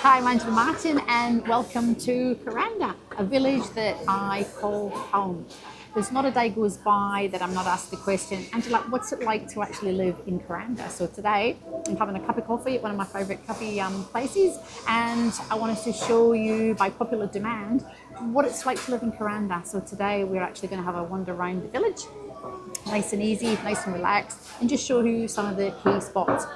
Hi, I'm Angela Martin and welcome to Kuranda, a village that I call home. There's not a day goes by that I'm not asked the question, Angela, what's it like to actually live in Kuranda? So today I'm having a cup of coffee at one of my favourite coffee places, and I wanted to show you by popular demand what it's like to live in Kuranda. So today we're actually going to have a wander around the village, nice and easy, nice and relaxed, and just show you some of the key spots.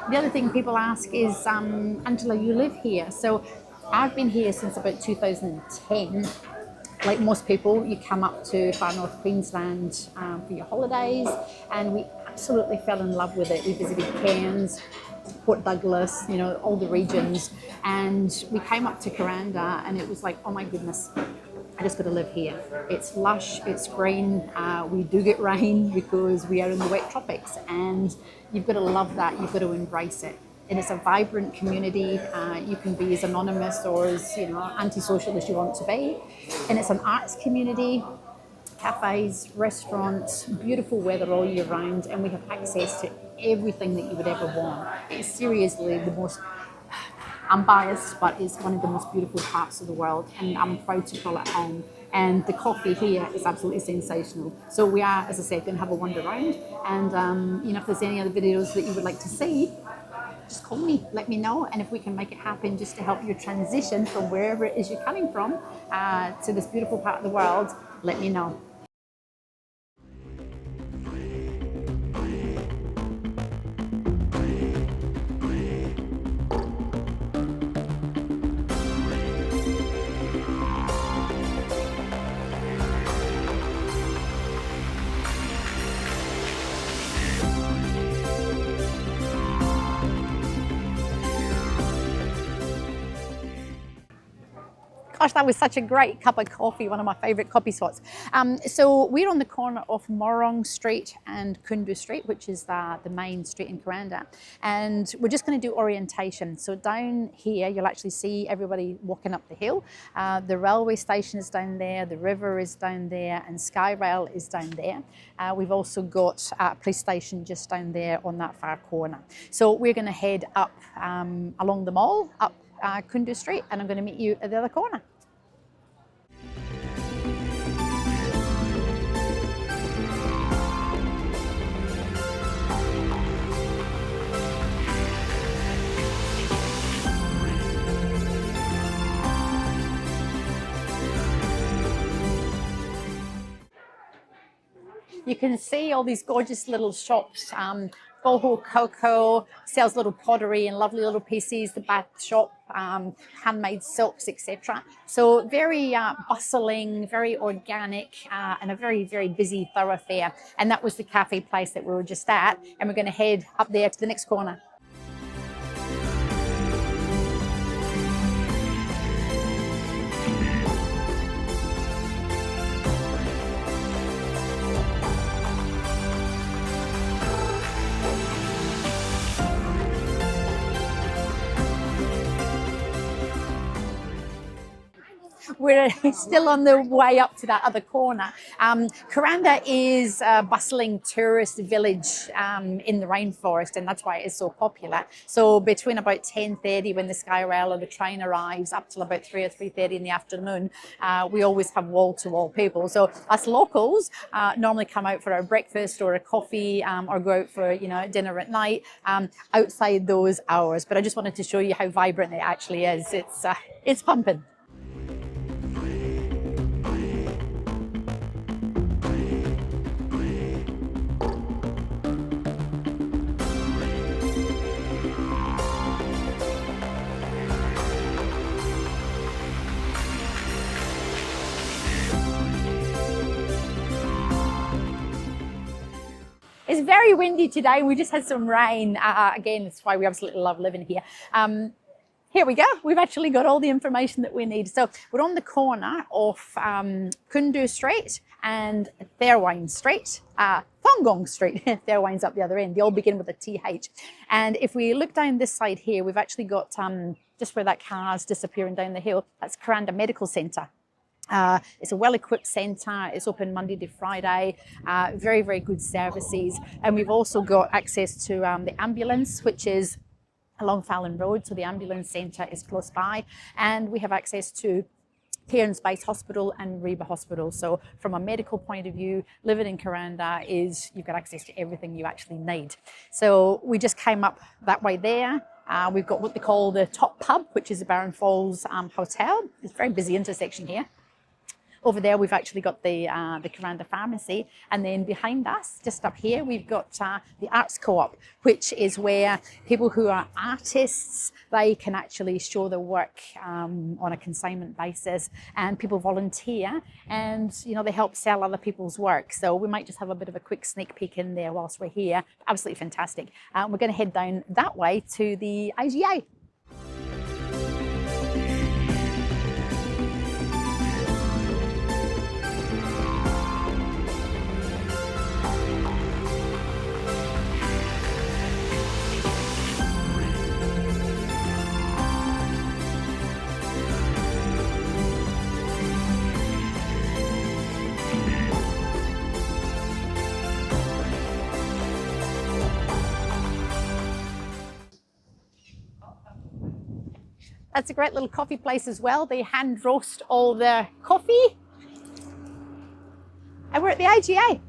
The other thing people ask is, Angela, you live here. So I've been here since about 2010. Like most people, you come up to far north Queensland for your holidays, and we absolutely fell in love with it. We visited Cairns, Port Douglas, you know, all the regions, and we came up to Kuranda and it was like, oh my goodness, I just got to live here. It's lush, it's green, we do get rain because we are in the wet tropics, and you've got to love that, you've got to embrace it. And it's a vibrant community. You can be as anonymous or as antisocial as you want to be. And it's an arts community, cafes, restaurants, beautiful weather all year round, and we have access to everything that you would ever want. It's seriously the most, I'm biased, but it's one of the most beautiful parts of the world, and I'm proud to call it home. And the coffee here is absolutely sensational. So we are, as I said, going to have a wander around, and if there's any other videos that you would like to see, just call me, let me know, and if we can make it happen just to help you transition from wherever it is you're coming from to this beautiful part of the world, let me know. Gosh, that was such a great cup of coffee, one of my favourite coffee spots. So we're on the corner of Morong Street and Kundu Street, which is the main street in Kuranda. And we're just going to do orientation. So down here, you'll actually see everybody walking up the hill. The railway station is down there, the river is down there, and Skyrail is down there. We've also got a police station just down there on that far corner. So we're going to head up along the mall, up Kundu Street, and I'm going to meet you at the other corner. You can see all these gorgeous little shops. Boho Cocoa sells little pottery and lovely little pieces, the bath shop, handmade silks, etc. So very bustling, very organic, and a very, very busy thoroughfare. And that was the cafe place that we were just at, and we're going to head up there to the next corner. We're still on the way up to that other corner. Kuranda is a bustling tourist village in the rainforest, and that's why it is so popular. So between about 10:30 when the Skyrail or the train arrives up till about 3 or 3:30 in the afternoon, we always have wall-to-wall people. So us locals normally come out for our breakfast or a coffee or go out for dinner at night outside those hours. But I just wanted to show you how vibrant it actually is. It's pumping. It's very windy today. We just had some rain. Again, that's why we absolutely love living here. Here we go. We've actually got all the information that we need. So we're on the corner of Kundu Street and Therwine Street, Thongong Street. Therwine's up the other end. They all begin with a TH. And if we look down this side here, we've actually got just where that car's disappearing down the hill, that's Kuranda Medical Centre. It's a well-equipped centre. It's open Monday to Friday. Very, very good services. And we've also got access to the ambulance, which is along Fallon Road, so the ambulance centre is close by, and we have access to Cairns Base Hospital and Reba Hospital. So from a medical point of view, living in Kuranda is you've got access to everything you actually need. So we just came up that way there. We've got what they call the top pub, which is the Barron Falls Hotel. It's a very busy intersection here. Over there, we've actually got the Kuranda Pharmacy, and then behind us, just up here, we've got the Arts Co-op, which is where people who are artists, they can actually show their work on a consignment basis, and people volunteer, and they help sell other people's work. So we might just have a bit of a quick sneak peek in there whilst we're here. Absolutely fantastic. We're going to head down that way to the AGA. That's a great little coffee place as well. They hand roast all the coffee. And we're at the AGA.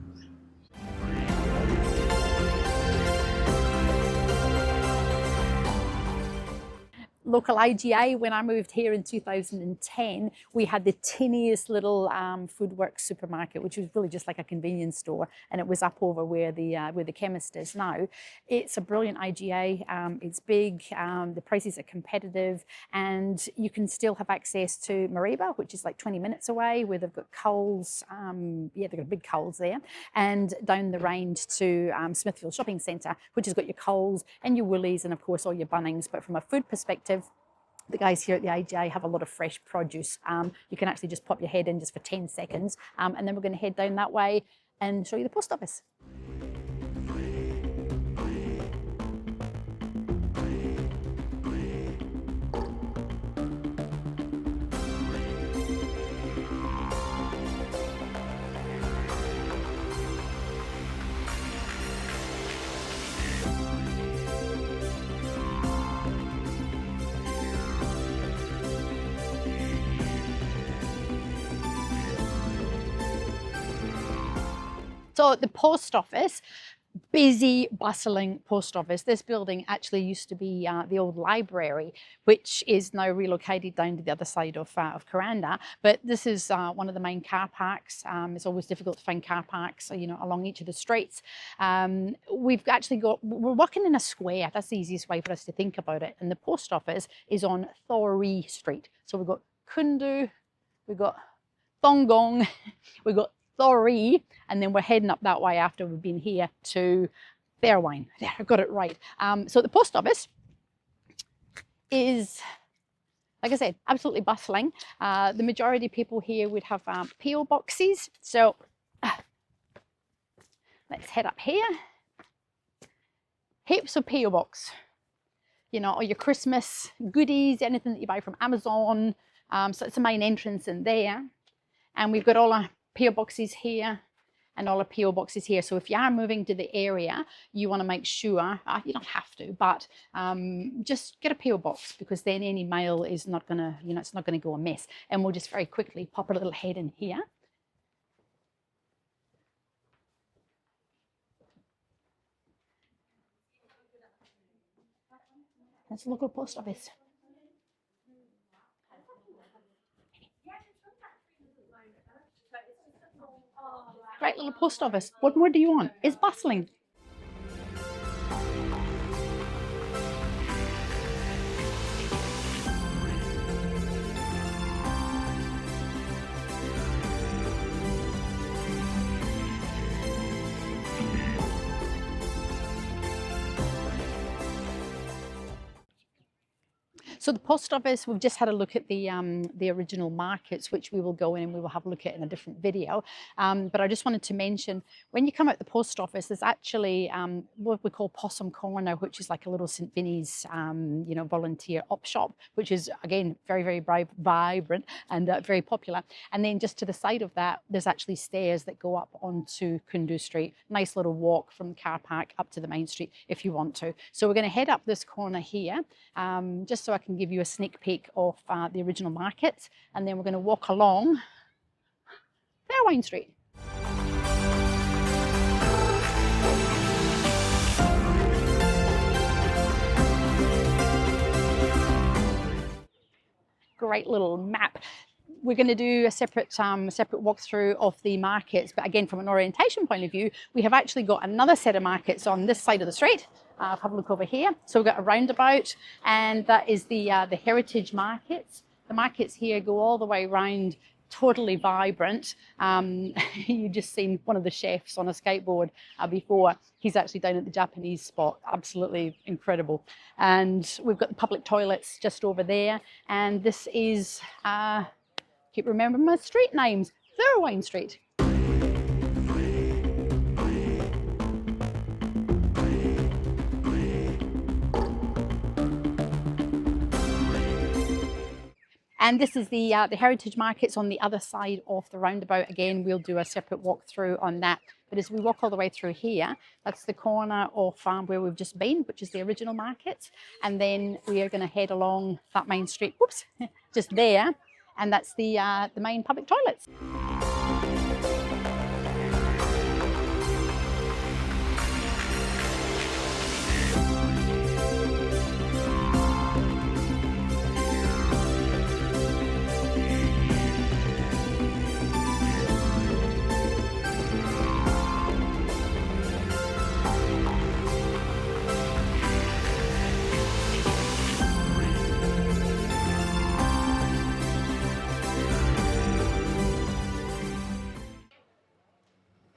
Local AGA, when I moved here in 2010, we had the tiniest little foodworks supermarket, which was really just like a convenience store, and it was up over where the chemist is now. It's a brilliant AGA. It's big. The prices are competitive, and you can still have access to Mariba, which is like 20 minutes away, where they've got Coles. Yeah, they've got big Coles there, and down the range to Smithfield Shopping Centre, which has got your Coles and your Woolies, and of course all your Bunnings. But from a food perspective, the guys here at the AGA have a lot of fresh produce. You can actually just pop your head in just for 10 seconds, and then we're going to head down that way and show you the post office. So the post office, busy, bustling post office. This building actually used to be the old library, which is now relocated down to the other side of Kuranda. But this is one of the main car parks. It's always difficult to find car parks, along each of the streets. We've actually we're working in a square. That's the easiest way for us to think about it. And the post office is on Thoree Street. So we've got Kundu, we've got Thongong, we've got Thoree, and then we're heading up that way after we've been here to Fairwine. There, I've got it right. So the post office is, like I said, absolutely bustling. The majority of people here would have PO boxes. So let's head up here. Heaps of PO box. All your Christmas goodies, anything that you buy from Amazon. So it's the main entrance in there. And we've got all our PO boxes here and all the PO boxes here. So if you are moving to the area, you want to make sure, you don't have to, but just get a PO box, because then any mail is not going to, it's not going to go amiss. And we'll just very quickly pop a little head in here. That's a local post office. Great little post office. What more do you want? It's bustling. So the post office, we've just had a look at the original markets, which we will go in and we will have a look at in a different video. But I just wanted to mention, when you come out the post office, there's actually what we call Possum Corner, which is like a little St. Vinny's, you know, volunteer op shop, which is, again, very, very vibrant and very popular. And then just to the side of that, there's actually stairs that go up onto Kundu Street. Nice little walk from the car park up to the main street if you want to. So we're going to head up this corner here, just so I can give you a sneak peek of the original market, and then we're going to walk along Fairwayne Street. Great little map. We're going to do a separate walkthrough of the markets, but again, from an orientation point of view, we have actually got another set of markets on this side of the street. Have a look over here. So we've got a roundabout, and that is the heritage markets. The markets here go all the way around, totally vibrant. You just seen one of the chefs on a skateboard before. He's actually down at the Japanese spot. Absolutely incredible. And we've got the public toilets just over there. And this is, keep remembering my street names, Fairwayne Street. And this is the heritage markets on the other side of the roundabout. Again, we'll do a separate walkthrough on that. But as we walk all the way through here, that's the corner of where we've just been, which is the original market. And then we are going to head along that main street, whoops, just there. And that's the main public toilets.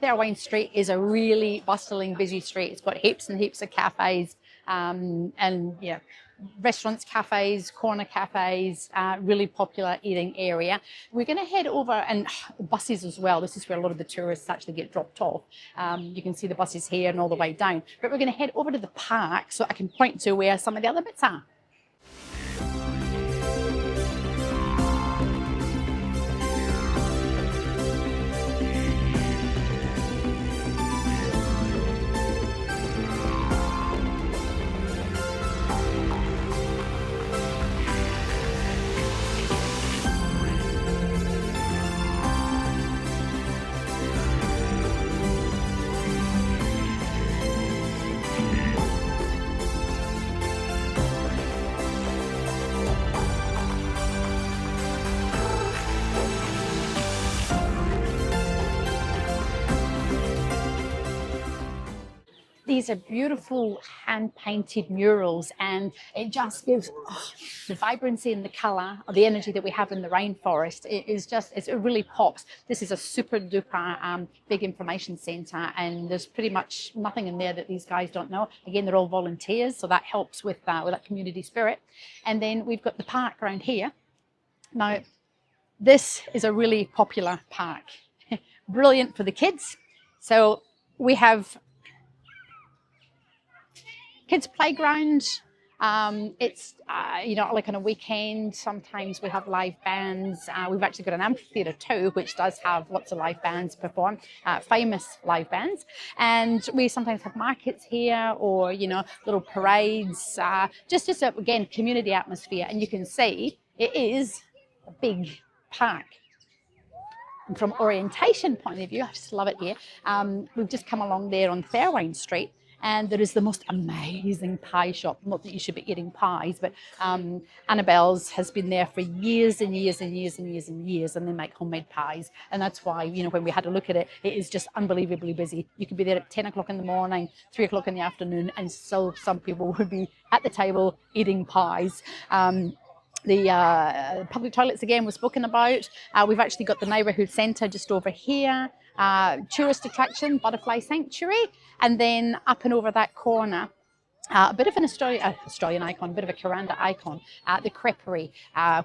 Fairwayne Street is a really bustling, busy street. It's got heaps and heaps of cafes, and yeah, restaurants, cafes, corner cafes, really popular eating area. We're going to head over, and buses as well. This is where a lot of the tourists actually get dropped off. You can see the buses here and all the way down. But we're going to head over to the park so I can point to where some of the other bits are. These are beautiful hand-painted murals, and it just gives the vibrancy and the colour, or the energy that we have in the rainforest. It really pops. This is a super duper big information centre, and there's pretty much nothing in there that these guys don't know. Again, they're all volunteers, so that helps with that community spirit. And then we've got the park around here. Now, this is a really popular park. Brilliant for the kids. So we have kids playground. It's you know, like on a weekend, sometimes we have live bands. We've actually got an amphitheatre too, which does have lots of live bands perform, famous live bands. And we sometimes have markets here, or, you know, little parades, just again, community atmosphere. And you can see it is a big park. And from orientation point of view, I just love it here. We've just come along there on Fairwayne Street, and there is the most amazing pie shop. Not that you should be eating pies, but Annabelle's has been there for years and years and years and years and years, and they make homemade pies. And that's why, you know, when we had a look at it, it is just unbelievably busy. You could be there at 10 o'clock in the morning, 3 o'clock in the afternoon, and so some people would be at the table eating pies. The public toilets, again, was spoken about. We've actually got the neighbourhood centre just over here. Tourist attraction, Butterfly Sanctuary. And then up and over that corner A bit of an Australian icon, a bit of a Kuranda icon, the creperie,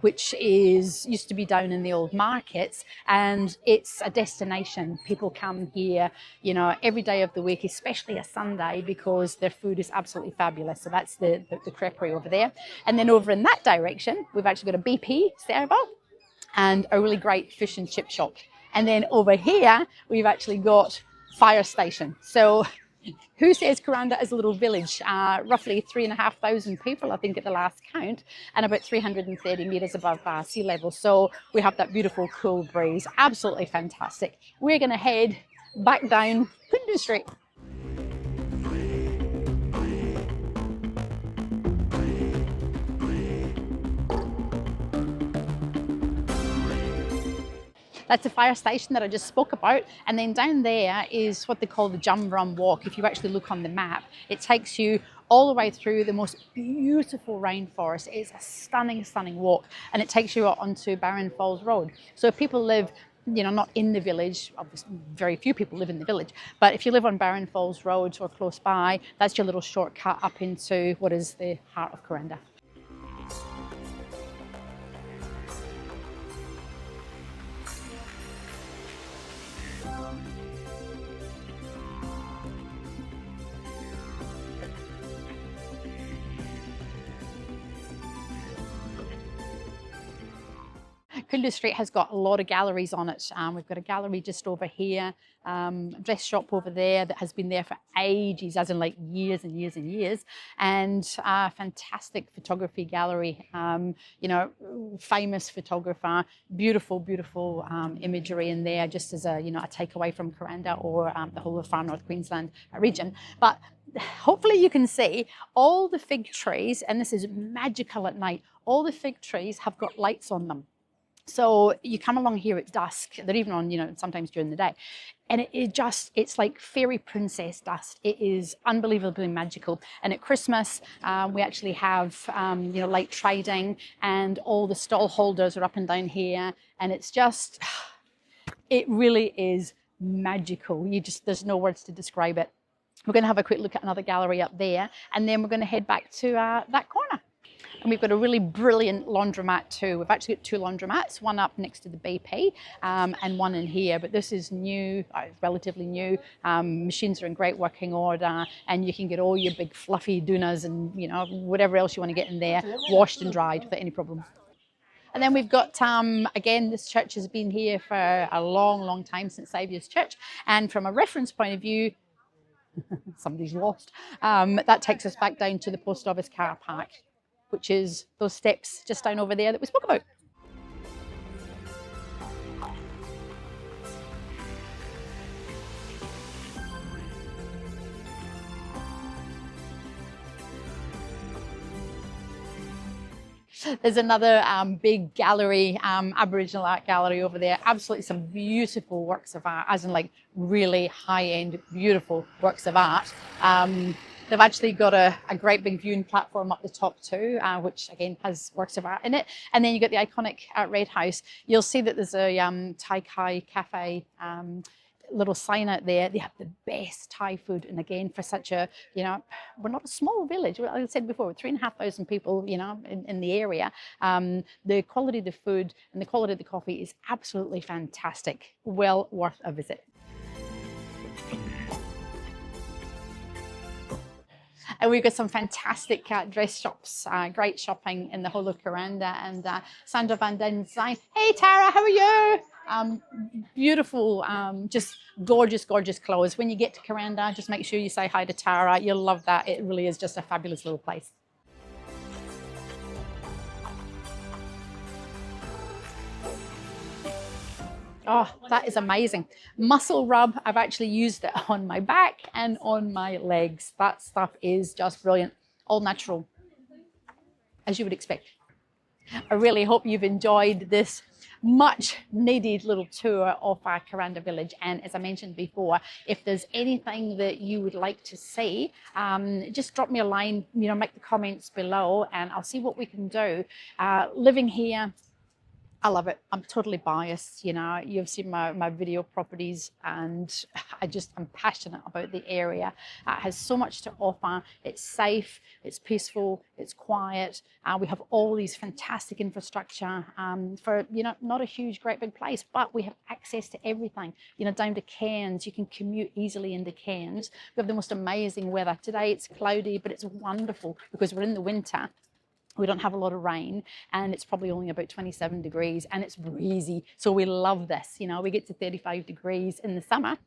which used to be down in the old markets, and it's a destination. People come here, you know, every day of the week, especially a Sunday, because their food is absolutely fabulous. So that's the creperie over there. And then over in that direction, we've actually got a BP servo and a really great fish and chip shop. And then over here, we've actually got fire station. So who says Kuranda is a little village? Roughly 3,500 people, I think, at the last count, and about 330 meters above sea level. So we have that beautiful cool breeze. Absolutely fantastic. We're going to head back down Kundu Street. That's the fire station that I just spoke about. And then down there is what they call the Jumrum Walk. If you actually look on the map, it takes you all the way through the most beautiful rainforest. It's a stunning, stunning walk. And it takes you onto Barron Falls Road. So if people live, you know, not in the village, obviously very few people live in the village, but if you live on Barron Falls Road or close by, that's your little shortcut up into what is the heart of Kuranda. Kundu Street has got a lot of galleries on it. We've got a gallery just over here, a dress shop over there that has been there for ages, as in like years and years and years, and a fantastic photography gallery, you know, famous photographer, beautiful, beautiful imagery in there, just as a, you know, a takeaway from Kuranda or the whole of Far North Queensland region. But hopefully you can see all the fig trees, and this is magical at night, all the fig trees have got lights on them. So you come along here at dusk, they're even on, you know, sometimes during the day, and it's like fairy princess dust. It is unbelievably magical. And at Christmas, we actually have, you know, light trading, and all the stall holders are up and down here. And it's just, it really is magical. There's no words to describe it. We're going to have a quick look at another gallery up there, and then we're going to head back to that corner. And we've got a really brilliant laundromat too. We've actually got two laundromats, one up next to the BP and one in here. But this is new, relatively new. Machines are in great working order, and you can get all your big fluffy doonas and, you know, whatever else you want to get in there, washed and dried without any problem. And then we've got, again, this church has been here for a long, long time, since Saviour's Church. And from a reference point of view, somebody's lost. That takes us back down to the post office car park, which is those steps just down over there that we spoke about. There's another big gallery, Aboriginal art gallery over there. Absolutely some beautiful works of art, as in like really high-end, beautiful works of art. They've actually got a great big viewing platform up the top too, which again has works of art in it. And then you got the iconic Red House. You'll see that there's a Thai Kai cafe little sign out there. They have the best Thai food, and again, for such a, you know, we're not a small village, like I said before, 3,500 people, you know, in the area. The quality of the food and the quality of the coffee is absolutely fantastic. Well worth a visit. And we've got some fantastic dress shops, great shopping in the whole of Kuranda. And Sandra Van Den Design. Hey Tara, how are you? Beautiful, just gorgeous, gorgeous clothes. When you get to Kuranda, just make sure you say hi to Tara. You'll love that. It really is just a fabulous little place. Oh, that is amazing. Muscle rub, I've actually used it on my back and on my legs. That stuff is just brilliant. All natural, as you would expect. I really hope you've enjoyed this much needed little tour of our Kuranda village. And as I mentioned before, if there's anything that you would like to see, just drop me a line, you know, make the comments below, and I'll see what we can do. Living here I love it. I'm totally biased. You know, you've seen my video properties, and I'm passionate about the area. It has so much to offer. It's safe, it's peaceful, it's quiet. We have all these fantastic infrastructure for, you know, not a huge, great big place, but we have access to everything. You know, down to Cairns, you can commute easily into Cairns. We have the most amazing weather. Today it's cloudy, but it's wonderful because we're in the winter. We don't have a lot of rain, and it's probably only about 27 degrees, and it's breezy. So we love this. You know, we get to 35 degrees in the summer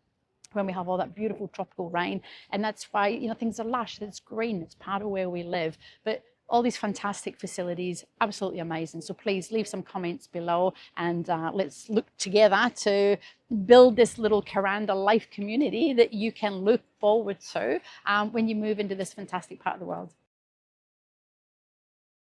when we have all that beautiful tropical rain. And that's why, you know, things are lush, it's green, it's part of where we live. But all these fantastic facilities, absolutely amazing. So please leave some comments below, and let's look together to build this little Kuranda life community that you can look forward to when you move into this fantastic part of the world.